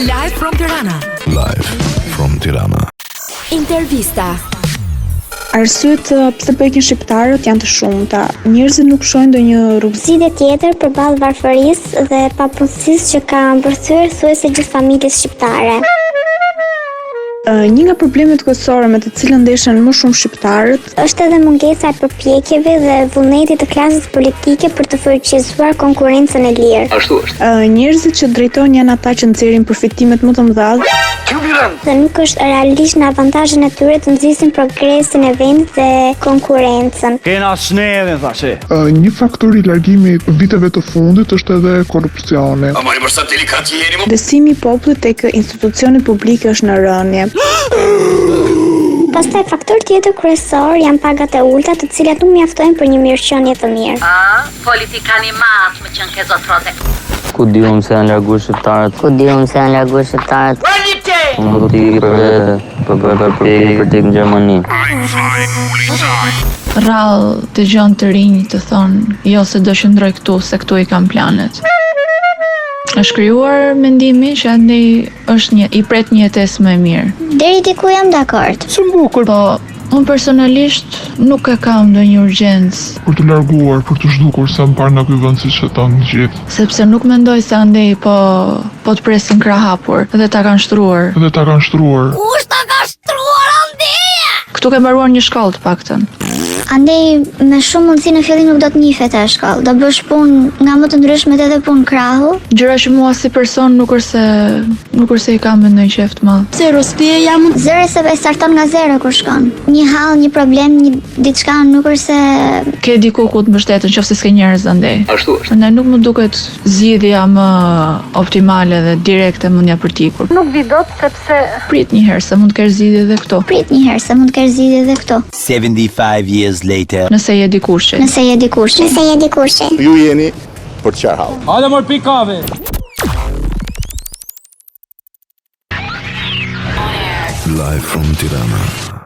Live from Tirana. Live from Tirana. Intervista. Arsyet pse bëjkin shqiptarët janë të shumta. Njerëzit nuk shohin ndonjë Zgjidhje tjetër përballë varfërisë dhe papustësisë që ka mbërthyer thuajse gjithë familjes shqiptare. Një nga problemet kryesore me të cilën ndeshen më shumë shqiptarët Është edhe mungesa e përpjekjeve dhe vullnetit të klasës politike për të fuqizuar konkurrencën e lirë. Ashtu është. njerëzit që drejtojnë janë ata që nxjerrin përfitimet më të mëdha. Dhe nuk është realisht në avantazhin e tyre të nxisin progresin e vendit dhe konkurrencën. Kena snedhin, thashe. Një faktor i largimit viteve të fundit është edhe korrupsioni. Besimi i popullit tek institucionet publike është në rënje. Pastaj faktor tjetër kryesor janë pagat e ulta, të cilat nuk mjaftojnë për një mirëqenie të mirë. Politikani matë më qënë ke zotrote. Ku di unë se janë larguar shqiptarët. Unë do t'i për vete, për t'ik në Gjermani. Rrallë të gjonë të rinj të thonë, jo se do qëndroj këtu, se këtu i kam planet. Është krijuar mendimi që andej është i pret një jetesë më e mirë. Deri diku jam dakord. Po, unë personalisht nuk e kam ndonjë urgjencë, Për të larguar, për të zhdukur sa më parë në ky vend siç e tanë gjithë. sepse nuk mendoj se andej po të presin krah hapur dhe ta kanë shtruar. Kush ta ka shtruar andeja? Këtu ke mbaruar një shkollë të paktën. Andej me shumë mundësi në fillim nuk do të njihet e shkollë. Do bësh punë nga më të ndryshmet edhe punë krahu. Gjëra që mua si person nuk është se i kam me ndonjë qeft madh. Zero se e starton nga zero kur shkon. Një hall, një problem, një diçka nuk është se Ke diku ku të mbështeten nëse s'ke njerëz andej. Ashtu është. Prandaj nuk më duket zgjidhja më optimale dhe direkte mundja për t'ikur. nuk vi dot sepse Prit një herë se mund të kesh zgjidhje edhe këtu. 75 years later. Nëse je dikush. Nëse je dikush. Ju jeni për të qarë hallë. Hajde mor pikave. Live from Tirana.